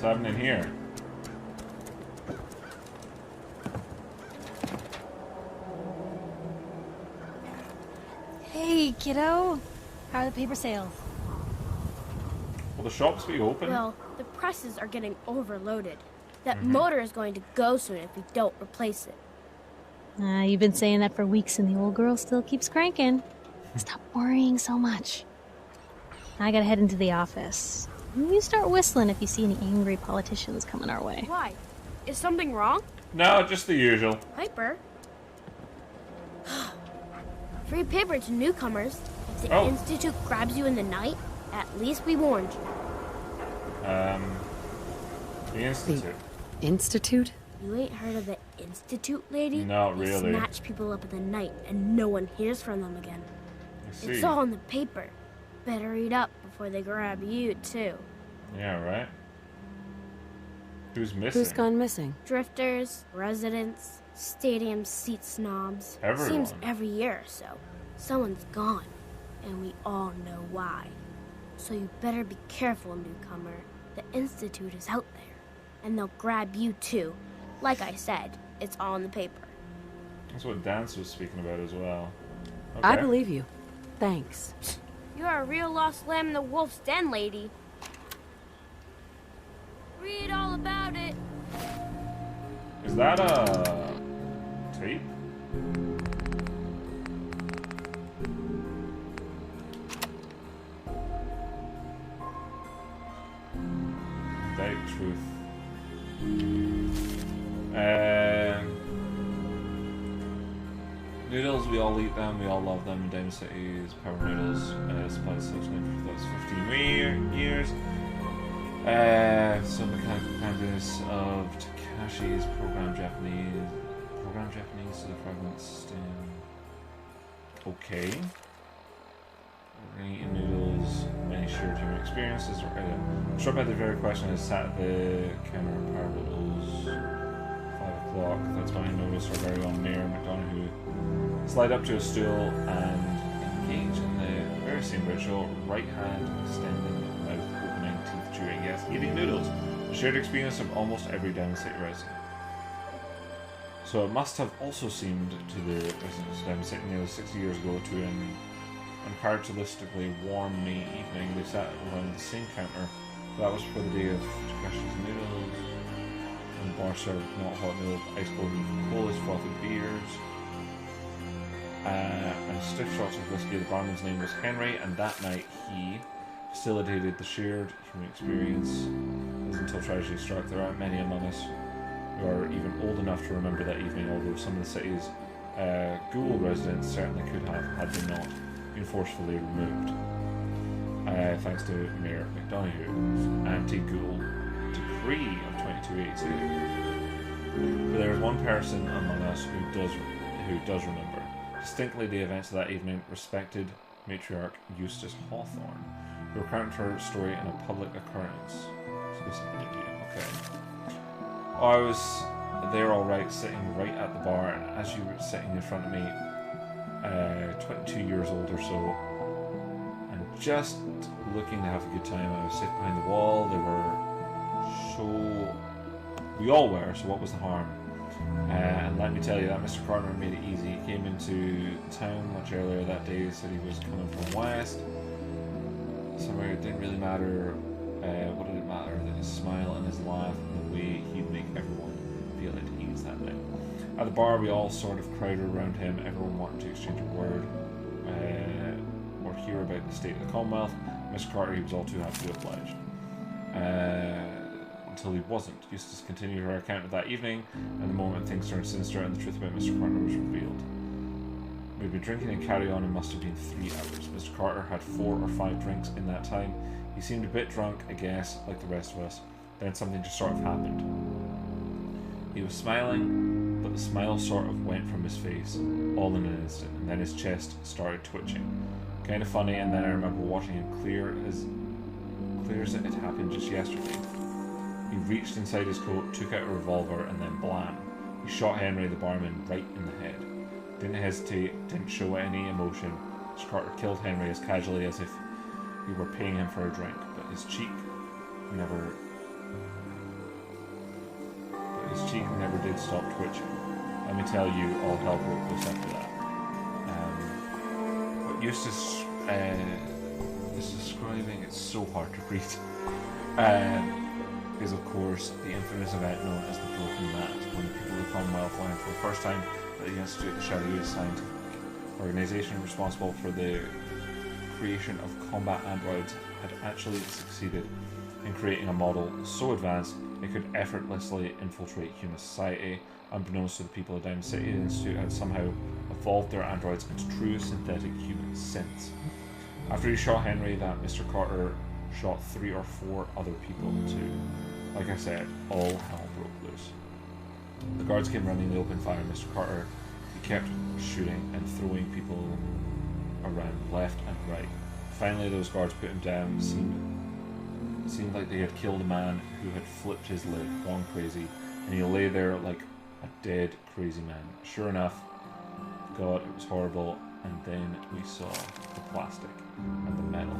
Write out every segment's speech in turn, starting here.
happening here? Hey, kiddo. How are the paper sales? Will the shops be open? Well, the presses are getting overloaded. That motor is going to go soon if we don't replace it. You've been saying that for weeks and the old girl still keeps cranking. Stop worrying so much. I gotta head into the office. You start whistling if you see any angry politicians coming our way. Why? Is something wrong? No, just the usual. Piper? Free paper to newcomers. If the Institute grabs you in the night, at least we warned you. The Institute. The Institute? You ain't heard of the Institute, lady? Not They really. snatch people up in the night and no one hears from them again. I see. It's all in the paper. Better read up before they grab you, too. Yeah, right. Who's missing? Who's gone missing? Drifters, residents, stadium seat snobs. Everyone. Seems every year or so. Someone's gone, and we all know why. So you better be careful, newcomer. The Institute is out there, and they'll grab you too. Like I said, it's all in the paper. That's what Dance was speaking about as well. Okay. I believe you. Thanks. You're a real lost lamb in the wolf's den, lady. Read all about it. Is that a tape? Direct truth. Noodles, we all eat them, we all love them. Diamond City's Power Noodles supplies subscription for those 15 years. Some mechanical companions of Takashi's program Japanese to the fragment stem. Okay. Eating noodles, many shared human experiences. I'm struck by the very question I sat at the counter at Power Noodles 5 o'clock. That's when I noticed our very own Mayor McDonough slide up to a stool and engage in the very same ritual, right hand extending mouth opening, teeth chewing, yes, eating noodles. A shared experience of almost every Diamond City resident. So it must have also seemed to the residents of Diamond City nearly 60 years ago to an uncharacteristically warm May evening. They sat around the same counter. That was for the day of Takashi's noodles. And the bar served not hot noodles, ice cold colas, frothy beers, and stiff shots of whiskey. The barman's name was Henry, and that night he facilitated the shared human experience. As until tragedy struck, there aren't many among us who are even old enough to remember that evening, although some of the city's ghoul residents certainly could have, had they not been forcefully removed. Thanks to Mayor McDonough's anti-ghoul decree of 2282. But there is one person among us who does remember distinctly the events of that evening. Respected matriarch Eustace Hawthorne, who recounted her story in a public occurrence. Okay. I was there all right, sitting right at the bar, and as you were sitting in front of me, 22 years old or so, and just looking to have a good time. I was sitting behind the wall. We all were, so what was the harm? And let me tell you that Mr. Carter made it easy. He came into town much earlier that day, said he was coming from west. Somewhere it didn't really matter. What did it matter? That his smile and his laugh and the way he'd make everyone feel at ease that night. At the bar, we all sort of crowded around him, everyone wanting to exchange a word or hear about the state of the Commonwealth. Mr. Carter, he was all too happy to oblige. Until he wasn't. Eustace continued her account of that evening, and the moment things turned sinister and the truth about Mr. Carter was revealed. We'd been drinking and carry on, it must have been 3 hours. Mr. Carter had 4 or 5 drinks in that time. He seemed a bit drunk, I guess, like the rest of us. Then something just sort of happened. He was smiling, but the smile sort of went from his face, all in an instant, and then his chest started twitching. Kind of funny, and then I remember watching him clear as it had happened just yesterday. He reached inside his coat, took out a revolver, and then blam. He shot Henry, the barman, right in the head. Didn't hesitate, didn't show any emotion. Mr. Carter killed Henry as casually as if we were paying him for a drink, but his cheek never Deacon never did stop twitching. Let me tell you, all hell broke loose after that. What Eustace is describing, it's so hard to read, is of course the infamous event known as the Broken Mat, when the people of the Commonwealth learned for the first time that the Institute of the Shadowy scientific organization responsible for the creation of combat androids had actually succeeded in creating a model so advanced it could effortlessly infiltrate human society. Unbeknownst to the people of Diamond City, the Institute had somehow evolved their androids into true synthetic human synths. After he shot Henry, that Mr. Carter shot 3 or 4 other people too. Like I said, all hell broke loose. The guards came running, they opened fire on Mr. Carter. He kept shooting and throwing people around left and right. Finally, those guards put him down. It seemed like they had killed a man who had flipped his lid, gone crazy, and he lay there like a dead, crazy man. Sure enough, God, it was horrible, and then we saw the plastic and the metal.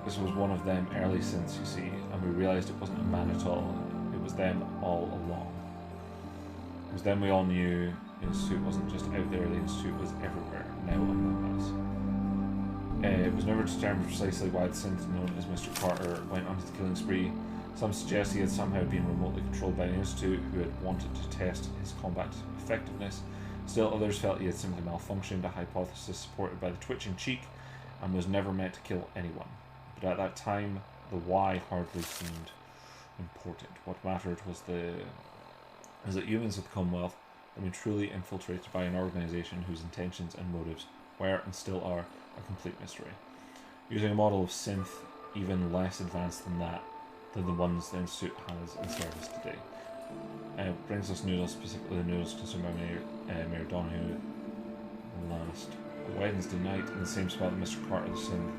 This was one of them early synths, you see, and we realised it wasn't a man at all. It was them all along. It was them we all knew. The Institute wasn't just out there, the Institute was everywhere, now among us. It was never determined precisely why the synth known as Mr. Carter went onto the killing spree. Some suggest he had somehow been remotely controlled by the Institute, who had wanted to test his combat effectiveness. Still, others felt he had simply malfunctioned, a hypothesis supported by the twitching cheek, and was never meant to kill anyone. But at that time, the why hardly seemed important. What mattered was that humans of the Commonwealth had been truly infiltrated by an organisation whose intentions and motives were and still are a complete mystery. Using a model of synth even less advanced than the ones the Institute has in service today. It brings us noodles, specifically the noodles consumed by Mayor Donahue last Wednesday night in the same spot that Mr. Carter the synth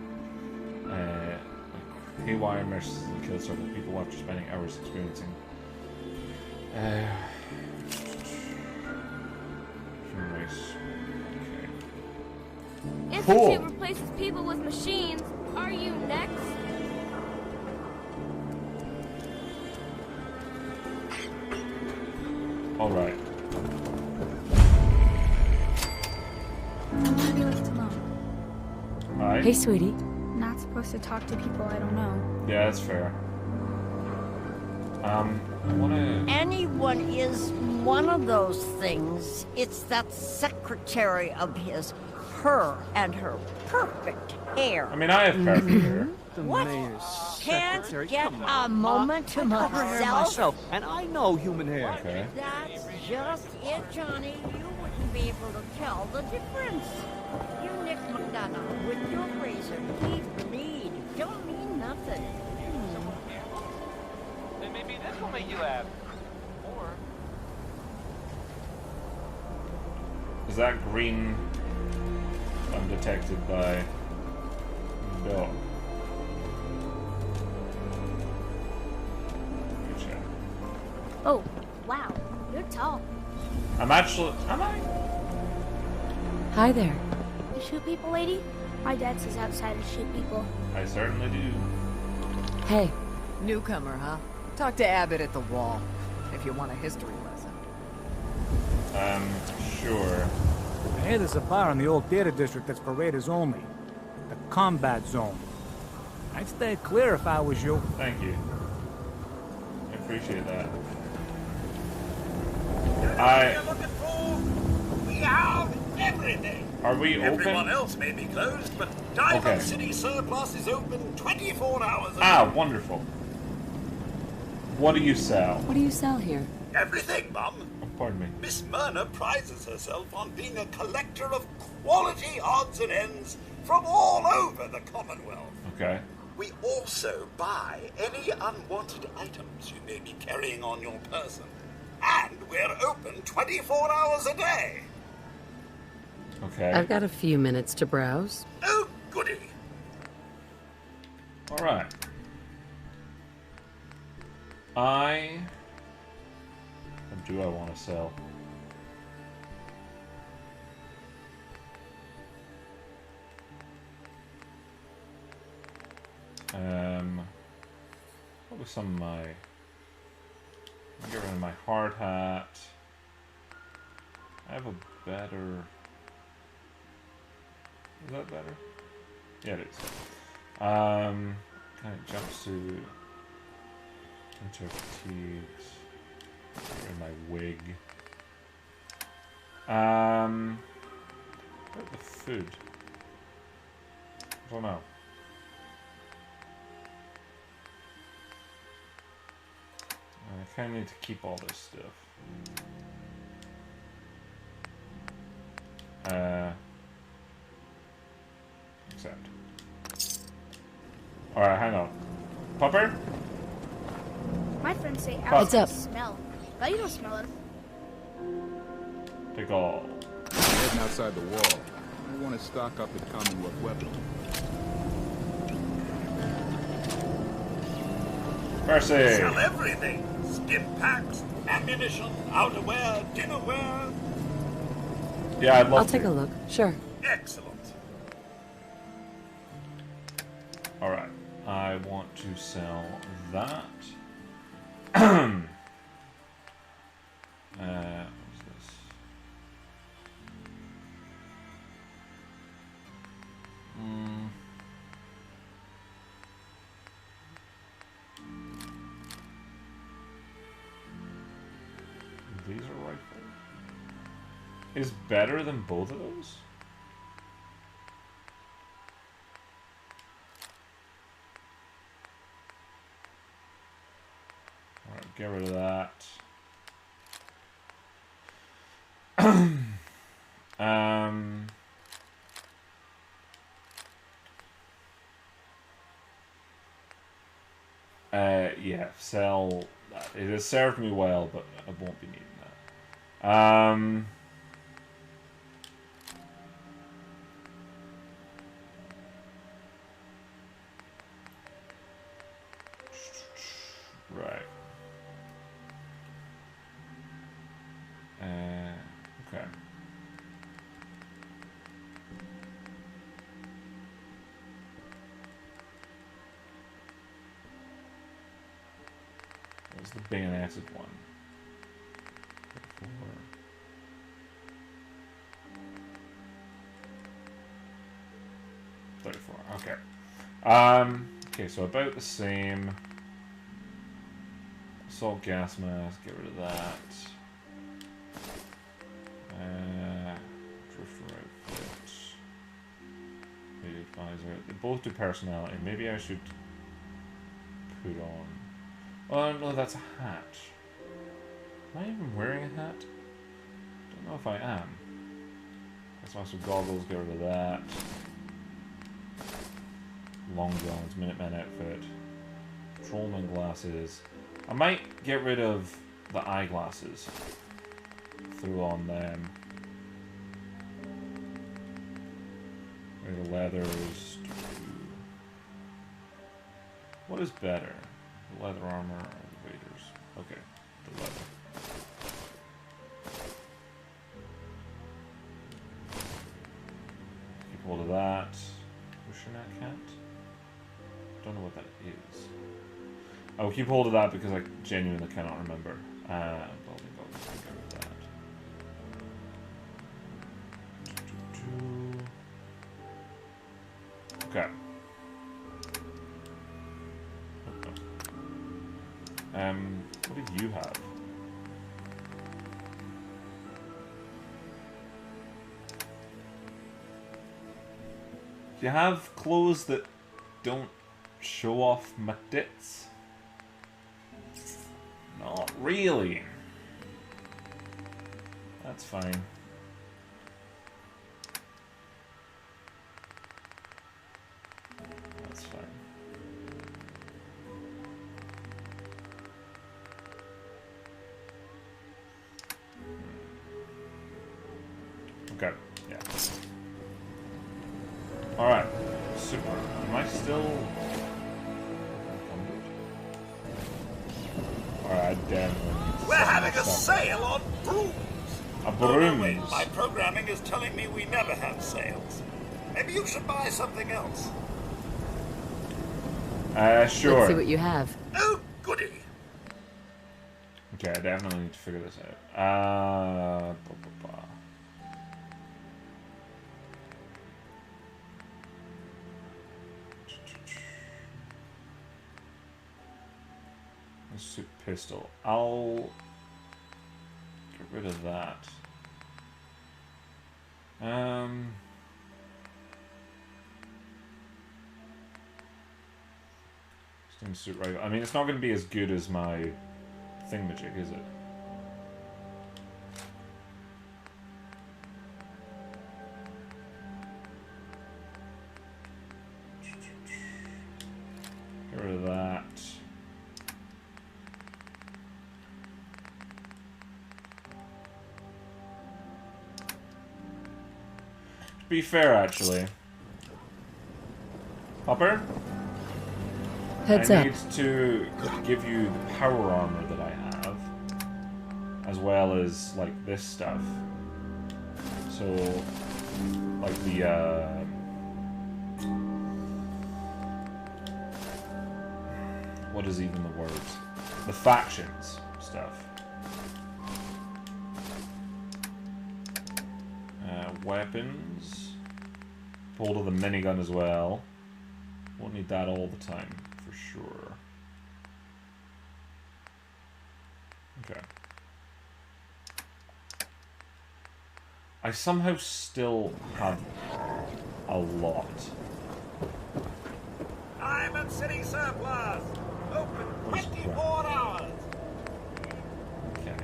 haywire mercilessly killed several people after spending hours experiencing human race. Okay. Institute replaces people with machines. Are you next? Alright. I'm gonna be left alone. Alright. Hey, sweetie. Not supposed to talk to people I don't know. Yeah, that's fair. I wanna... Anyone is one of those things. It's that secretary of his, her and her perfect hair. I mean, I have perfect hair. The What? mayor's Can't secretary. get Come on, a moment to I cover hair myself. myself, and I know human hair. Okay. That's just it, Johnny. You wouldn't be able to tell the difference. You Nick McDonough with your razor deep bleed don't mean nothing. Then maybe this will make you laugh. Or Is that green undetected by the dog? Good shot. Oh, wow. You're tall. I'm actually... Am I? Hi there. You shoot people, lady? My dad says outside to shoot people. I certainly do. Hey, Newcomer, huh? Talk to Abbott at the wall, if you want a history lesson. Sure. Hey, there's a bar in the old theater district that's for raiders only. The Combat Zone. I'd stay clear if I was you. Thank you. I appreciate that. We have everything. Are we open? Everyone else may be closed, but Diamond Okay. City Surplus is open 24 hours a day. Ah, wonderful. What do you sell? what do you sell here? Everything, Mum. Oh, pardon me. Miss Myrna prides herself on being a collector of quality odds and ends from all over the Commonwealth. Okay. We also buy any unwanted items you may be carrying on your person. And we're open 24 hours a day. Okay. I've got a few minutes to browse. Oh, goody. Alright. What do I want to sell? What was some of my... Get rid of my hard hat. I have a better... Is that better? Yeah, it is. Kind of jumpsuit. Winter fatigues. Get rid of my wig. What about the food? I don't know. I kind of need to keep all this stuff. Accept. Alright, hang on. Popper? My friends say What's apples smell, but you don't smell it. Take all. Heading outside the wall. I want to stock up the Commonwealth weapon. Mercy! Sell everything. Stim packs, ammunition, outerwear, dinnerware. Yeah, I'd love I'll take a look. Sure. Excellent. Alright. I want to sell that. What's this? These are rifles. Is better than both of those? Alright, get rid of that. Yeah, sell that. It has served me well, but I won't be needing that. Right. Okay. What's the bayoneted one? 34. Okay. Okay, so about the same. Assault gas mask, get rid of that. Drifter outfit. Media advisor. They both do personality. Maybe I should put on. Oh no, that's a hat. Am I even wearing a hat? Don't know if I am. That's also goggles, get rid of that. Long John's Minuteman outfit. Patrolman glasses. I might get rid of the eyeglasses. Throw on them. Rid of leathers. What is better? The leather armor or the waders? Okay, the leather. Keep hold of that. Ushernet cat? Don't know what that is. I will keep hold of that because I genuinely cannot remember. I'll get rid of that. Okay. What do you have? Do you have clothes that don't show off my tits? Not really. That's fine. That's fine. Okay, yeah. Alright, super. Am I still... Alright, damn. We're having a sale on brooms. A brooms? Wait, my programming is telling me we never have sales. Maybe you should buy something else. Sure. Let's see what you have. Oh, goody. Okay, I definitely need to figure this out. Let's shoot pistol. I'll get rid of that. Sting suit rifle. I mean, it's not going to be as good as my thingamajig, is it? Get rid of that. To be fair, actually. Hopper? Heads I up. need to give you the power armor that I have, as well as like this stuff. So, like the what is even the word? The factions stuff. Weapons. Hold of the minigun as well. Won't need that all the time. For sure. Okay. I somehow still have a lot. Diamond City Surplus! Open 24 hours! Okay.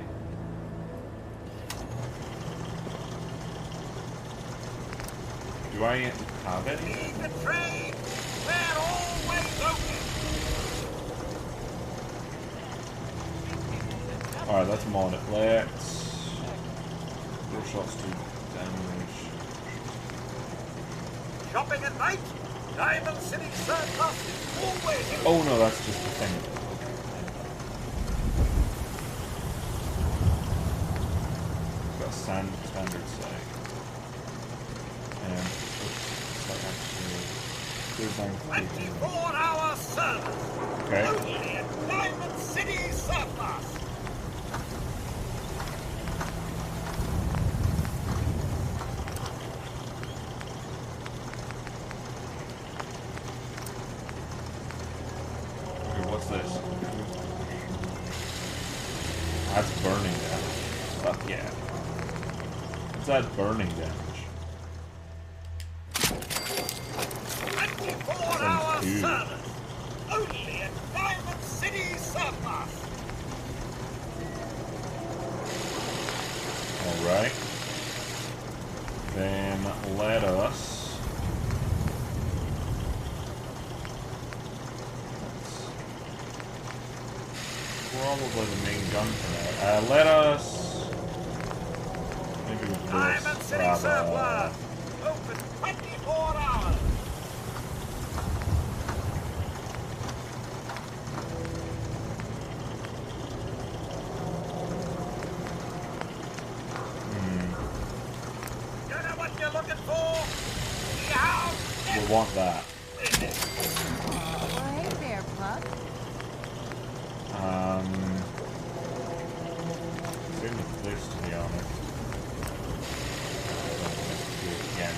Do I have it? Need the trade! They're always open! Alright, that's mod it. Let's... 4 shots to damage. Shopping at night? Diamond City Surplus is always open! Oh no, that's just the thing. Got a standard sight. And it's like actually 24-hour service! Okay. Only at Diamond City Surplus! Okay, what's this? That's burning damage. Fuck yeah. What's that burning damage? 24-hour Sounds good. service! Only at Diamond City Surplus! Alright. Then let us... Probably the main gun for now. Let us... Maybe with this. Diamond City Surplus! Open 24 hours! You know what you're looking for? Yeah! We'll want that. Well, hey there, pup. Same with this, to be honest. Do it again.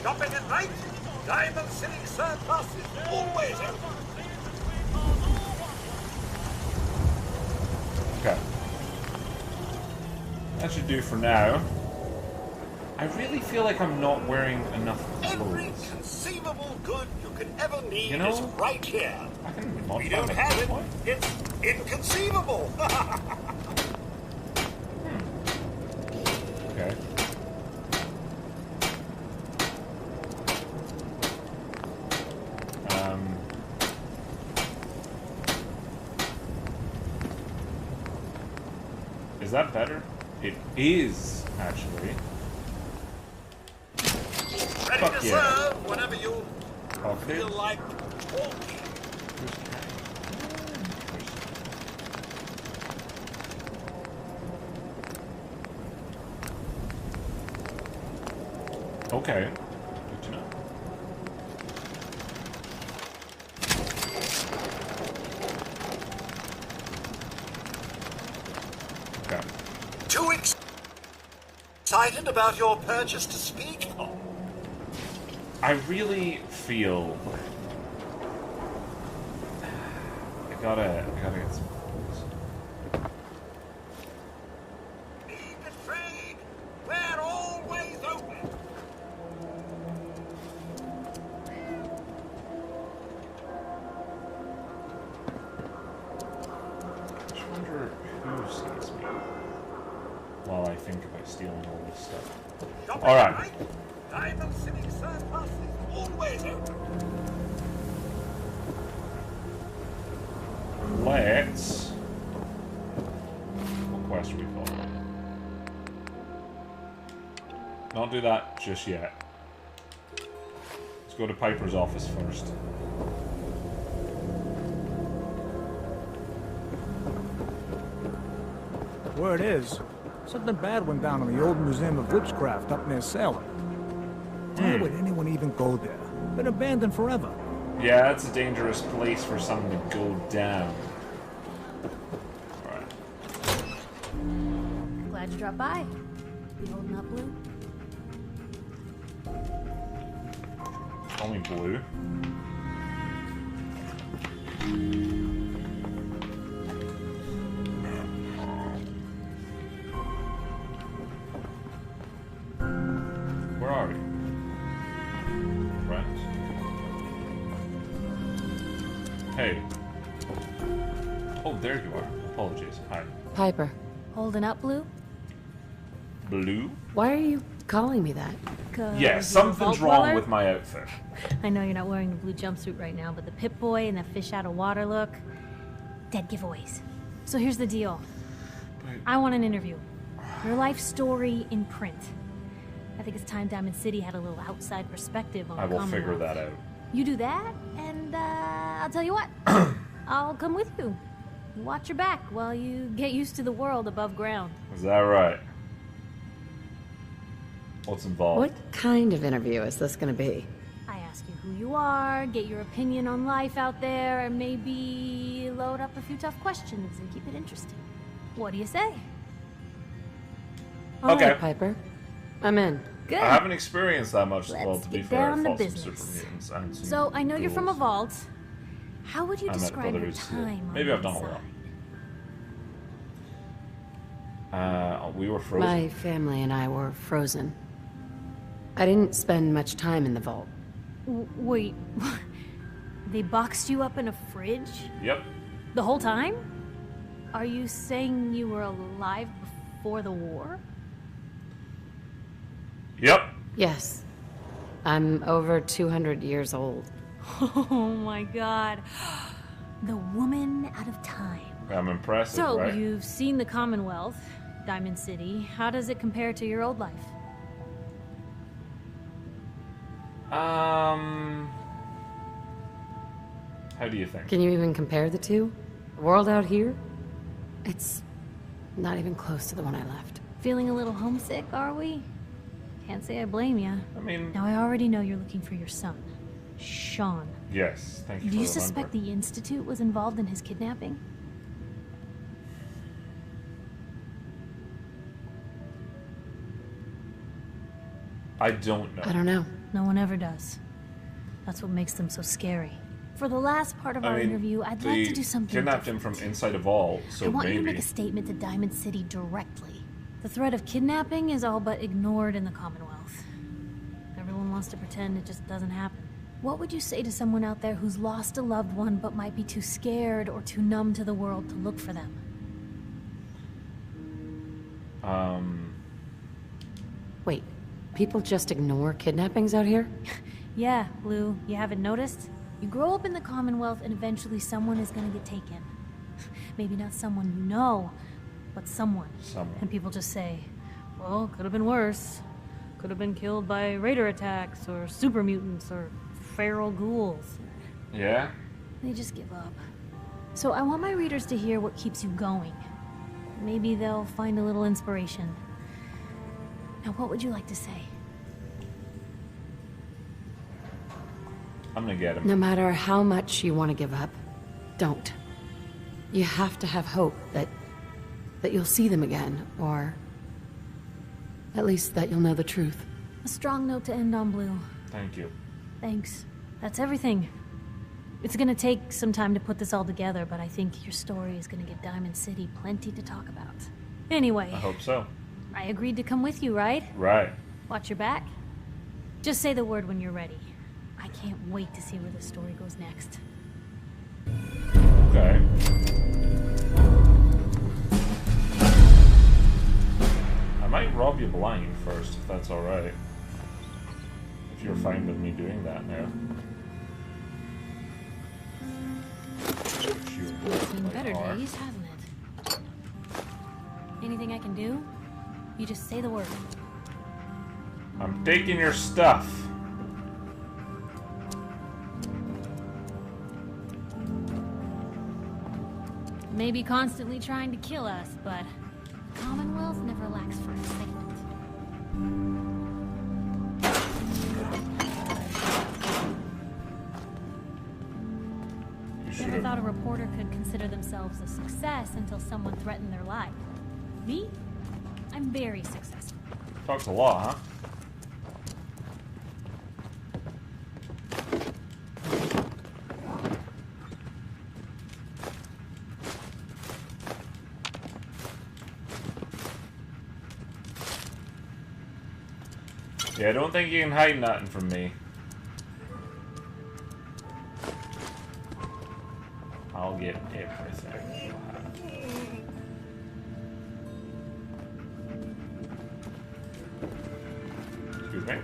Shopping at night? Diamond City Surplus is always open! Okay. That should do for now. I really feel like I'm not wearing enough Every clothes. conceivable good you could ever need You know, is right here. I can We modify don't my have it. point. It's inconceivable. Okay. Is that better? It is, actually. Ready Fuck to yeah. serve whenever you Okay. feel like walking. Okay. Good to know. Too excited about your purchase to speak of? I really feel I gotta get some clues. Be betrayed. We're always open. I just wonder who sees me while I think about stealing all this stuff. Alright. Diamond City Surplus is always open. Let's... What quest are we following? Not do that just yet. Let's go to Piper's office first. Word is, something bad went down in the old Museum of Witchcraft up near Salem. Why would anyone even go there? Been abandoned forever. Yeah, that's a dangerous place for something to go down. Alright. Glad you dropped by. You holding up, Blue? Call me Blue. Where are you? Friends? Hey. Oh, there you are. Apologies. Hi. Piper, Holding up, Blue? Blue? why are you calling me that? Yeah, something's wrong with my outfit. I know you're not wearing the blue jumpsuit right now, but the Pip-Boy and the fish out of water look, dead giveaways. So here's the deal. I want an interview. Your life story in print. I think it's time Diamond City had a little outside perspective on I will Commonwealth. figure that out. You do that, and I'll tell you what. I'll come with you. Watch your back while you get used to the world above ground. Is that right? What's involved? What kind of interview is this gonna be? I ask you who you are, get your opinion on life out there, and maybe load up a few tough questions and keep it interesting. What do you say? All Okay. right, Piper. I'm in. Good. I haven't experienced that much. Let's Well, to be get fair, down I to fought some business. super mutants and some So I know you're from a ghouls. vault. How would you I met describe your Brotherhood Steel. time on Maybe the I've done a inside? lot. We were frozen. My family and I were frozen. I didn't spend much time in the vault. Wait, they boxed you up in a fridge? Yep. The whole time? Are you saying you were alive before the war? Yep. Yes. I'm over 200 years old. Oh my god. The woman out of time. I'm impressive, So, right? you've seen the Commonwealth, Diamond City. How does it compare to your old life? How do you think? Can you even compare the two? The world out here? It's not even close to the one I left. Feeling a little homesick, are we? Can't say I blame you. I mean... Now, I already know you're looking for your son, Sean. Yes, thank you Do for you suspect remembering. the Institute was involved in his kidnapping? I don't know. I don't know. No one ever does. That's what makes them so scary. For the last part of our interview, I'd like to do something kidnapped him different. from inside a vault, so I want you to maybe... make a statement to Diamond City directly. The threat of kidnapping is all but ignored in the Commonwealth. Everyone wants to pretend it just doesn't happen. What would you say to someone out there who's lost a loved one but might be too scared or too numb to the world to look for them? Wait, people just ignore kidnappings out here? Yeah, Blue, you haven't noticed? You grow up in the Commonwealth and eventually someone is gonna get taken. Maybe not someone you know, but someone. Someone. And people just say, well, could have been worse. Could have been killed by raider attacks, or super mutants, or feral ghouls. Yeah? They just give up. So I want my readers to hear what keeps you going. Maybe they'll find a little inspiration. Now, what would you like to say? I'm gonna get him. No matter how much you want to give up, don't. You have to have hope that That you'll see them again, or at least that you'll know the truth. A strong note to end on, Blue. Thank you. Thanks. That's everything. It's gonna take some time to put this all together, but I think your story is gonna give Diamond City plenty to talk about. Anyway. I hope so. I agreed to come with you, right? Right. Watch your back. Just say the word when you're ready. I can't wait to see where the story goes next. Okay. I might rob you blind first, if that's alright. If you're fine with me doing that now. It's been better days, hasn't it? Anything I can do? You just say the word. I'm taking your stuff. Maybe constantly trying to kill us, but Commonwealth never lacks for excitement. Never thought a reporter could consider themselves a success until someone threatened their life. Me? I'm very successful. Talks a lot, huh? Yeah, I don't think you can hide nothing from me. I'll get everything. Excuse me.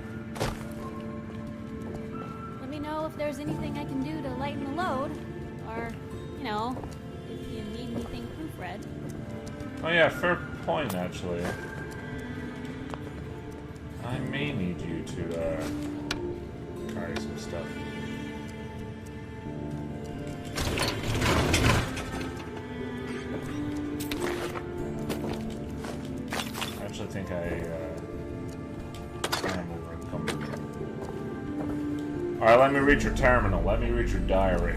Let me know if there's anything I can do to lighten the load. Or, you know, if you need anything proofread. Oh yeah, fair point actually. I may need you to carry some stuff. I actually think I am over encumbered. Alright, let me read your terminal. Let me read your diary.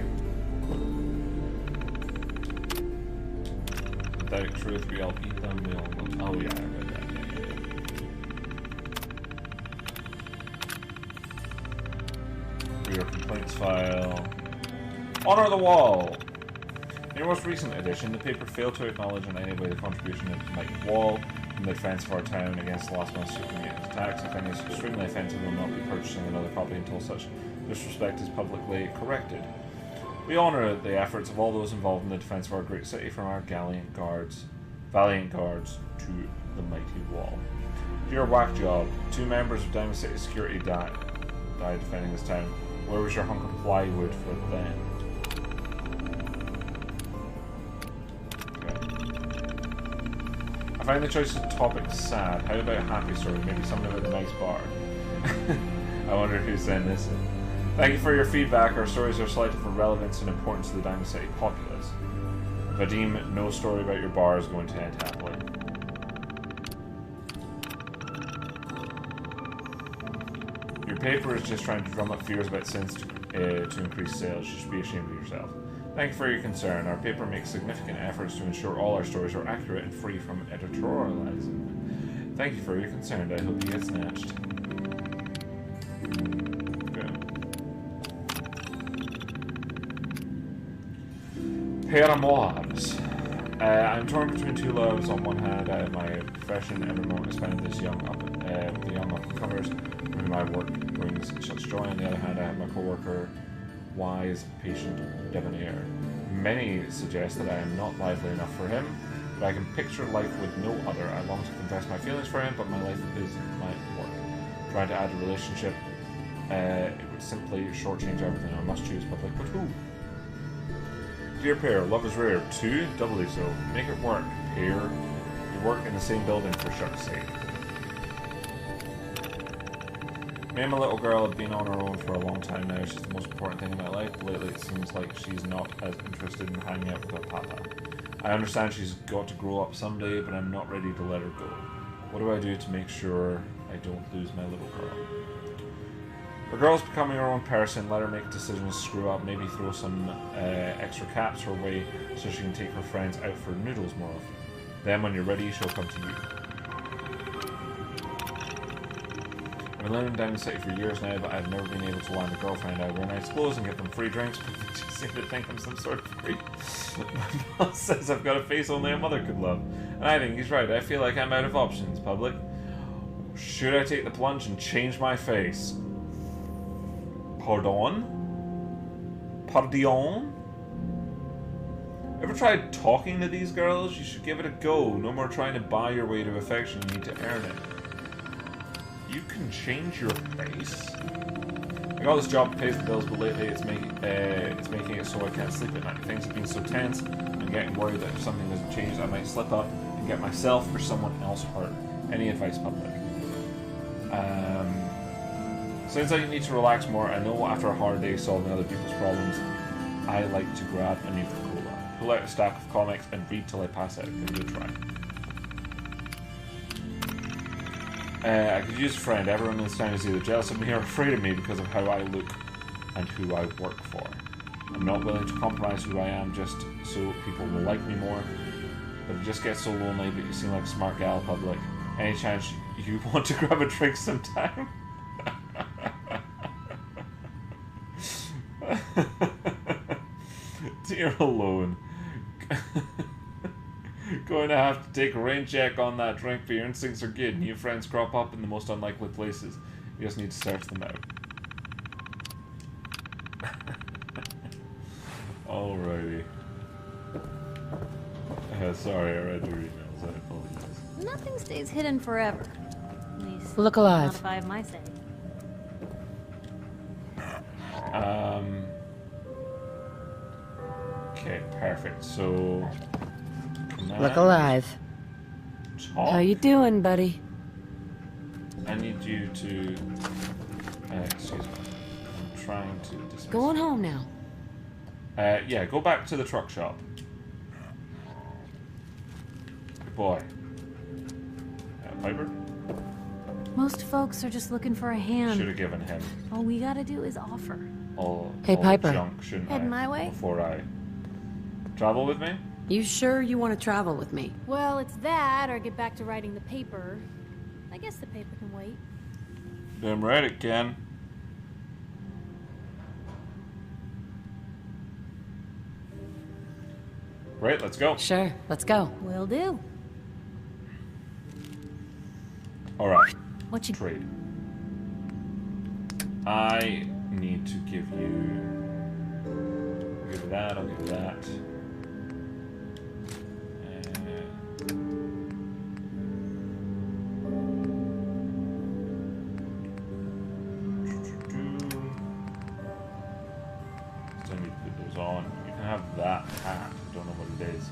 Pathetic truth, we all eat them, we all... Oh yeah, I read that. Your complaints file. Honor the Wall! In your most recent edition, the paper failed to acknowledge in any way the contribution of Mike Wall in the defense of our town against the last month's supermutant attacks. If any is extremely offensive, we will not be purchasing another copy until such disrespect is publicly corrected. We honor the efforts of all those involved in the defense of our great city, from our valiant guards to the mighty Wall. Dear Whack Job, 2 members of Diamond City Security died defending this town. Where was your hunk of plywood for them? Okay. I find the choice of topics sad. How about a happy story? Maybe something about a nice bar. I wonder who's saying this. Thank you for your feedback. Our stories are selected for relevance and importance to the Diamond City populace. Vadim, no story about your bar is going to end happily. Your paper is just trying to drum up fears about sins to increase sales. You should be ashamed of yourself. Thank you for your concern. Our paper makes significant efforts to ensure all our stories are accurate and free from editorializing. Thank you for your concern. I hope you get snatched. Paramours. I'm torn between 2 loves. On one hand, I have my profession. Every moment I spend with the young up-and-comers whom my work brings such joy. On the other hand, I have my co-worker, wise, patient, debonair. Many suggest that I am not lively enough for him, but I can picture life with no other. I long to confess my feelings for him, but my life is my work. Trying to add a relationship, it would simply shortchange everything. I must choose, but like, but who? Dear Pear, love is rare. 2, doubly so. Make it work, Pear. We work in the same building, for shucks' sake. Me and my little girl have been on our own for a long time now. She's the most important thing in my life. Lately it seems like she's not as interested in hanging out with her papa. I understand she's got to grow up someday, but I'm not ready to let her go. What do I do to make sure I don't lose my little girl? The girl's becoming her own person. Let her make decisions, screw up, maybe throw some extra caps her way so she can take her friends out for noodles more often. Then, when you're ready, she'll come to you. I've been living down the city for years now, but I've never been able to land a girlfriend. I wear nice clothes and get them free drinks, but they just seem to think I'm some sort of freak. My boss says I've got a face only a mother could love. And I think he's right. I feel like I'm out of options, public. Should I take the plunge and change my face? Pardon? Pardon? Ever tried talking to these girls? You should give it a go. No more trying to buy your way to affection. You need to earn it. You can change your face? I got this job that pays the bills, but lately it's making it so I can't sleep at night. Things have been so tense. I'm getting worried that if something doesn't change, I might slip up and get myself or someone else hurt. Any advice, public? Sounds like you need to relax more. I know after a hard day solving other people's problems, I like to grab a new Coca-Cola, pull out a stack of comics, and read till I pass out. Give it a try. I could use a friend. Everyone in this town is either jealous of me or afraid of me because of how I look and who I work for. I'm not willing to compromise who I am just so people will like me more. But it just gets so lonely, but you seem like a smart gal, public. Any chance you want to grab a drink sometime? Dear alone. Going to have to take a rain check on that drink, but your instincts are good. New friends crop up in the most unlikely places. You just need to search them out. Alrighty. Sorry, I read your emails. I apologize. Nothing stays hidden forever. At least, Look alive. not if I have my say. Okay, perfect. So... Look alive. Talk. How you doing, buddy? I need you to... excuse me. I'm trying to dismiss... Going home now. Yeah, go back to the truck shop. Good boy. Piper? Most folks are just looking for a hand. Should have given him All we gotta do is offer. all, Hey, all Piper. the junk, shouldn't Heading I? my way? Before I travel with me? You sure you want to travel with me? Well, it's that, or get back to writing the paper. I guess the paper can wait. Damn right it can. Right, let's go. Sure, let's go. Will do. Alright. What you... Trade. I need to give you... I'll give you that, I'll give you that. Still need to put those on. You can have that hat. I don't know what it is.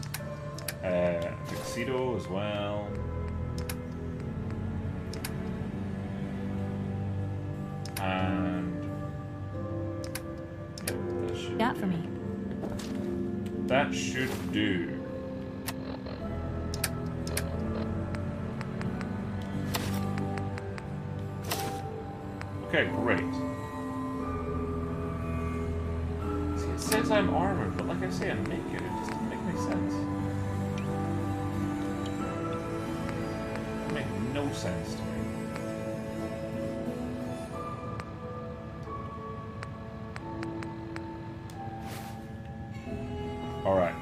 Tuxedo as well. And yeah, that should got for me? That should do. Okay, great. See, it says I'm armored, but like I say, I'm naked. It just doesn't make any sense. It makes no sense to me. Alright.